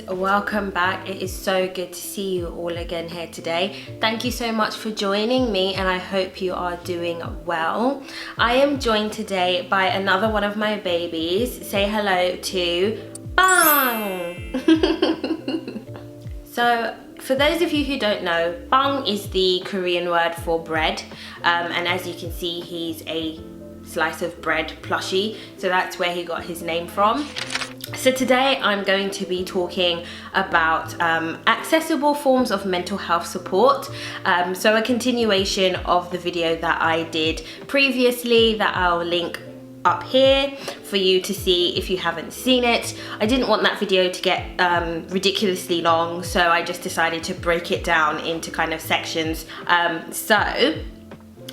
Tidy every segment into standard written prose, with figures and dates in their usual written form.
welcome back. It is so good to see you all again here today. Thank you so much for joining me and I hope you are doing well. I am joined today by another one of my babies. Say hello to Bang! So for those of you who don't know, Bang is the Korean word for bread, and as you can see he's a slice of bread plushie, so that's where he got his name from. So today I'm going to be talking about accessible forms of mental health support. So a continuation of the video that I did previously that I'll link up here for you to see if you haven't seen it. I didn't want that video to get ridiculously long, so I just decided to break it down into kind of sections. So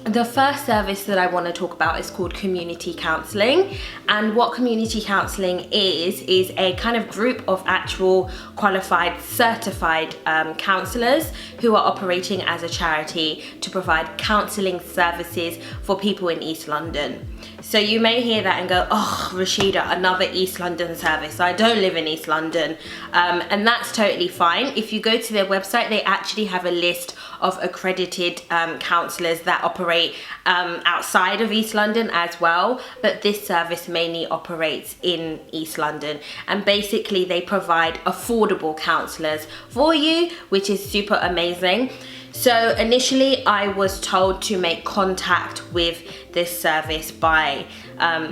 the first service that I want to talk about is called community counselling, and what community counselling is a kind of group of actual qualified certified counsellors who are operating as a charity to provide counselling services for people in East London. So you may hear that and go, oh Rashida, another East London service. I don't live in East London, and that's totally fine. If you go to their website, they actually have a list of accredited counsellors that operate outside of East London as well, but this service mainly operates in East London, and basically they provide affordable counsellors for you, which is super amazing. So initially I was told to make contact with this service by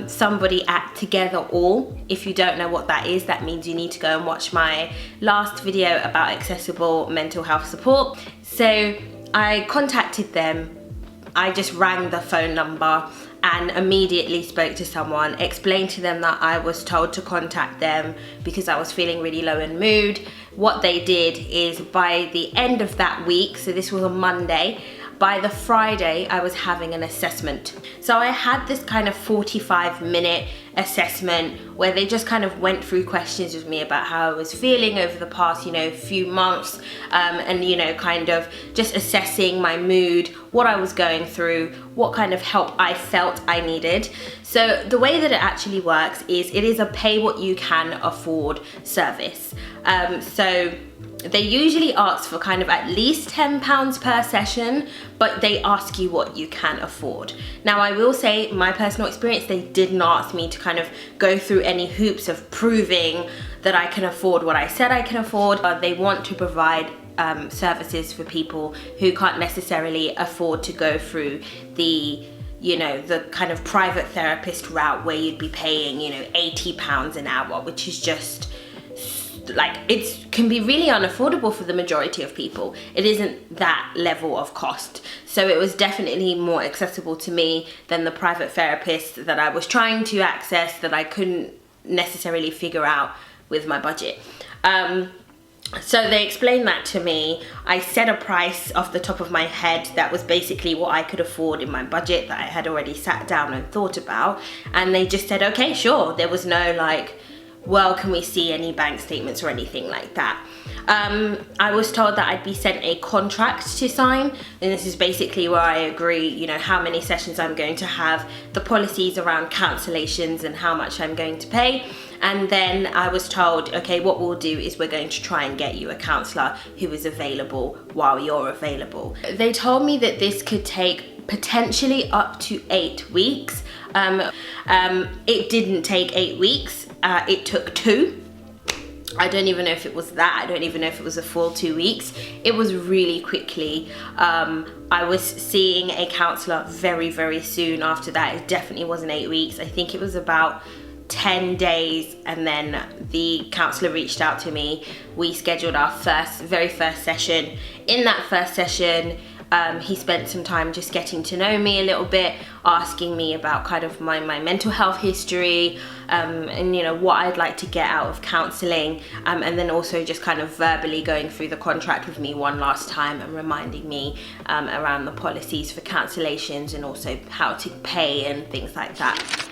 somebody at Together All. If you don't know what that is, that means you need to go and watch my last video about accessible mental health support. So I contacted them. I just rang the phone number and immediately spoke to someone, explained to them that I was told to contact them because I was feeling really low in mood. What they did is by the end of that week, so this was a Monday, by the Friday I was having an assessment. So I had this kind of 45-minute assessment where they just kind of went through questions with me about how I was feeling over the past, few months, and kind of just assessing my mood, what I was going through, what kind of help I felt I needed. So the way that it actually works is it is a pay what you can afford service. So they usually ask for kind of at least £10 per session, but they ask you what you can afford. Now I will say, my personal experience, they didn't ask me to kind of go through any hoops of proving that I can afford what I said I can afford. They want to provide services for people who can't necessarily afford to go through the kind of private therapist route where you'd be paying, £80 an hour, which is just like, it can be really unaffordable for the majority of people. It isn't that level of cost. So it was definitely more accessible to me than the private therapist that I was trying to access that I couldn't necessarily figure out with my budget. So they explained that to me. I set a price off the top of my head that was basically what I could afford in my budget that I had already sat down and thought about, and they just said, okay, sure. There was no like, well, can we see any bank statements or anything like that. I was told that I'd be sent a contract to sign, and this is basically where I agree, how many sessions I'm going to have, the policies around cancellations and how much I'm going to pay. And then I was told, okay, what we'll do is we're going to try and get you a counsellor who is available while you're available. They told me that this could take potentially up to 8 weeks. It didn't take 8 weeks. It took 2. I don't even know if it was that. I don't even know if it was a full 2 weeks. It was really quickly. I was seeing a counsellor very, very soon after that. It definitely wasn't 8 weeks. I think it was about 10 days, and then the counsellor reached out to me. We scheduled our very first session. In that first session, he spent some time just getting to know me a little bit, asking me about kind of my mental health history, and what I'd like to get out of counselling, and then also just kind of verbally going through the contract with me one last time and reminding me around the policies for cancellations and also how to pay and things like that.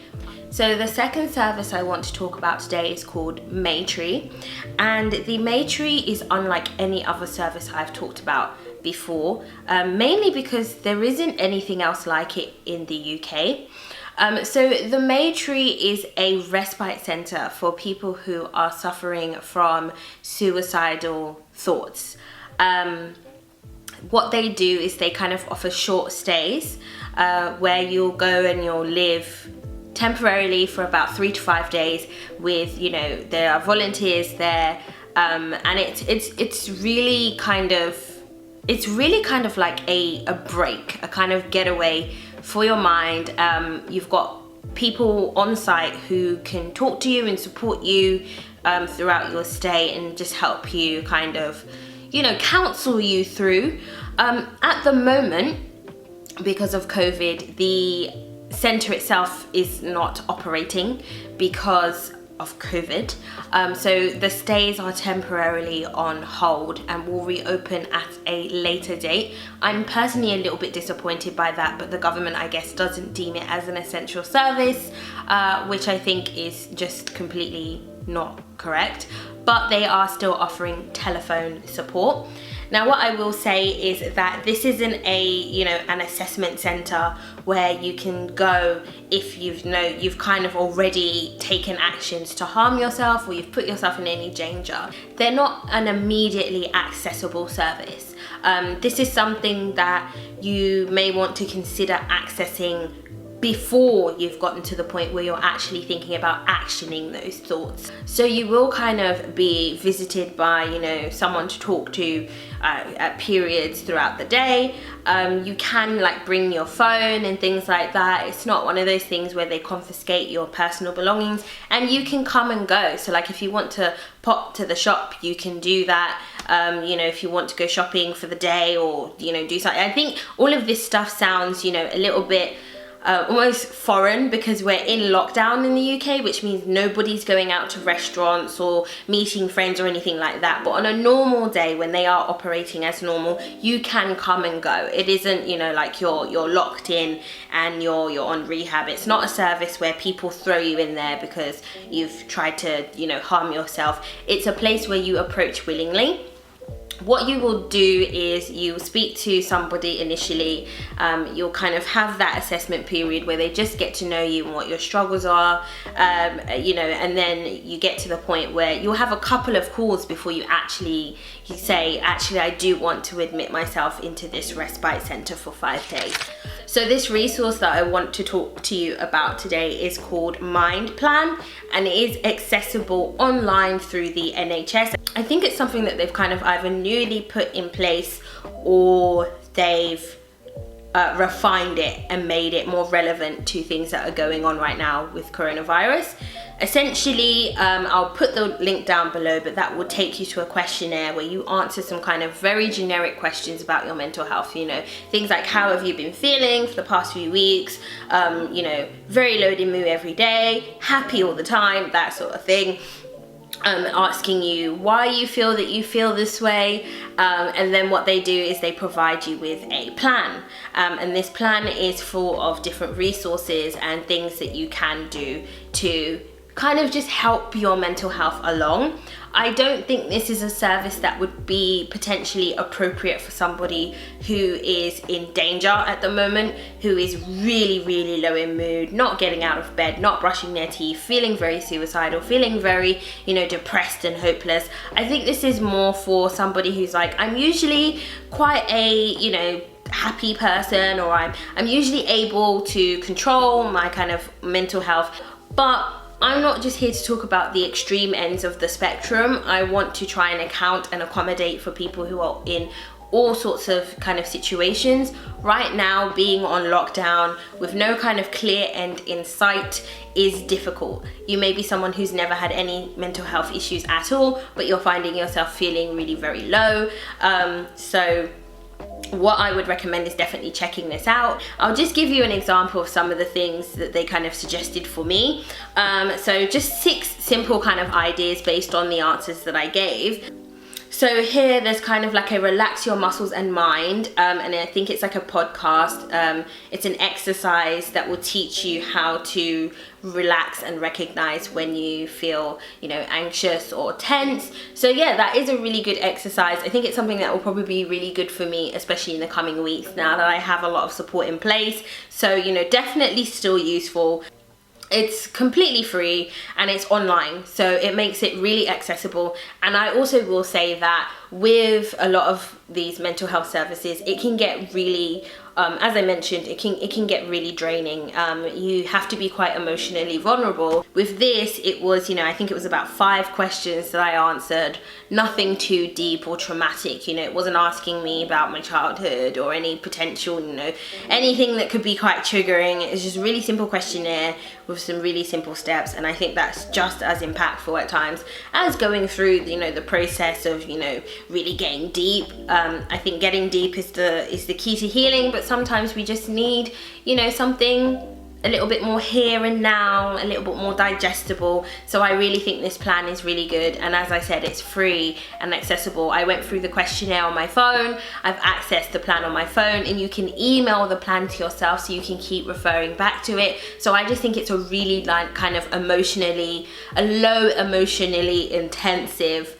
So the second service I want to talk about today is called Maytree, and the Maytree is unlike any other service I've talked about before, mainly because there isn't anything else like it in the UK. So the Maytree is a respite center for people who are suffering from suicidal thoughts. What they do is they kind of offer short stays where you'll go and you'll live temporarily for about 3 to 5 days with, you know, there are volunteers there, and it's really kind of like a break, a kind of getaway for your mind. You've got people on site who can talk to you and support you throughout your stay and just help you kind of, you know, counsel you through. At the moment, because of COVID, the center itself is not operating because of COVID. So the stays are temporarily on hold and will reopen at a later date. I'm personally a little bit disappointed by that, but the government, I guess, doesn't deem it as an essential service, which I think is just completely not correct. But they are still offering telephone support. Now, what I will say is that this isn't an assessment center where you can go if you've kind of already taken actions to harm yourself or you've put yourself in any danger. They're not an immediately accessible service. This is something that you may want to consider accessing before you've gotten to the point where you're actually thinking about actioning those thoughts. So you will kind of be visited by, you know, someone to talk to at periods throughout the day. You can like bring your phone and things like that. It's not one of those things where they confiscate your personal belongings, and you can come and go. So like if you want to pop to the shop, you can do that. You know, if you want to go shopping for the day or, you know, do something. I think all of this stuff sounds, you know, a little bit almost foreign because we're in lockdown in the UK, which means nobody's going out to restaurants or meeting friends or anything like that. But on a normal day when they are operating as normal, you can come and go. It isn't, you know, like you're locked in and you're on rehab. It's not a service where people throw you in there because you've tried to, you know, harm yourself. It's a place where you approach willingly. What you will do is you speak to somebody initially. You'll kind of have that assessment period where they just get to know you and what your struggles are, you know, and then you get to the point where you'll have a couple of calls before you say, actually, I do want to admit myself into this respite center for 5 days. So this resource that I want to talk to you about today is called Mindplan, and it is accessible online through the NHS. I think it's something that they've kind of either newly put in place or they've refined it and made it more relevant to things that are going on right now with coronavirus. Essentially, I'll put the link down below, but that will take you to a questionnaire where you answer some kind of very generic questions about your mental health. You know, things like how have you been feeling for the past few weeks, you know, very low in mood every day, happy all the time, that sort of thing. Asking you why you feel that you feel this way, and then what they do is they provide you with a plan, and this plan is full of different resources and things that you can do to kind of just help your mental health along. I don't think this is a service that would be potentially appropriate for somebody who is in danger at the moment, who is really, really low in mood, not getting out of bed, not brushing their teeth, feeling very suicidal, feeling very, you know, depressed and hopeless. I think this is more for somebody who's like, I'm usually quite a, you know, happy person, or I'm usually able to control my kind of mental health, but I'm not just here to talk about the extreme ends of the spectrum. I want to try and account and accommodate for people who are in all sorts of kind of situations. Right now, being on lockdown with no kind of clear end in sight is difficult. You may be someone who's never had any mental health issues at all, but you're finding yourself feeling really very low. So what I would recommend is definitely checking this out. I'll just give you an example of some of the things that they kind of suggested for me. So just 6 simple kind of ideas based on the answers that I gave. So here there's kind of like a relax your muscles and mind, and I think it's like a podcast. It's an exercise that will teach you how to relax and recognize when you feel, you know, anxious or tense. So yeah, that is a really good exercise. I think it's something that will probably be really good for me, especially in the coming weeks now that I have a lot of support in place. So, you know, definitely still useful. It's completely free and it's online, so it makes it really accessible. And I also will say that with a lot of these mental health services, it can get really, as I mentioned, it can get really draining. You have to be quite emotionally vulnerable. With this, it was, you know, I think it was about 5 questions that I answered, nothing too deep or traumatic. You know, it wasn't asking me about my childhood or any potential, you know, anything that could be quite triggering. It's just a really simple questionnaire with some really simple steps, and I think that's just as impactful at times as going through, you know, the process of, you know, really getting deep. I think getting deep is the key to healing, but sometimes we just need, you know, something a little bit more here and now, a little bit more digestible. So I really think this plan is really good, and as I said, it's free and accessible. I went through the questionnaire on my phone, I've accessed the plan on my phone, and you can email the plan to yourself so you can keep referring back to it. So I just think it's a really like kind of low emotionally intensive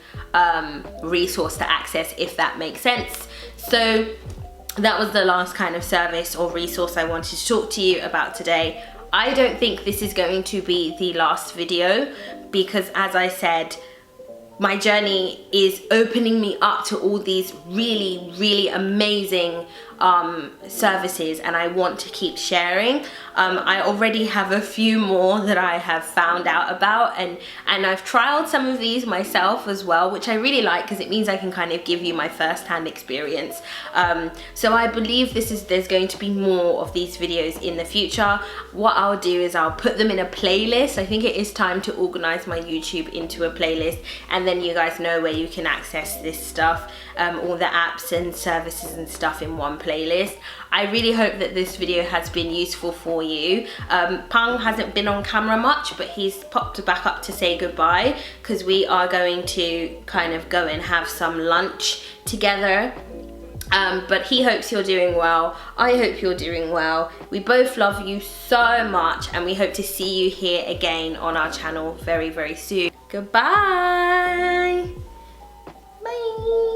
resource to access, if that makes sense. So that was the last kind of service or resource I wanted to talk to you about today. I don't think this is going to be the last video because, as I said, my journey is opening me up to all these really, really amazing services, and I want to keep sharing. I already have a few more that I have found out about, and I've trialed some of these myself as well, which I really like because it means I can kind of give you my first-hand experience. So I believe there's going to be more of these videos in the future. What I'll do is I'll put them in a playlist. I think it is time to organize my YouTube into a playlist, and then you guys know where you can access this stuff, all the apps and services and stuff in one playlist. I really hope that this video has been useful for you. Pang hasn't been on camera much, but he's popped back up to say goodbye because we are going to kind of go and have some lunch together. But he hopes you're doing well. I hope you're doing well. We both love you so much, and we hope to see you here again on our channel very, very soon. Goodbye. Bye.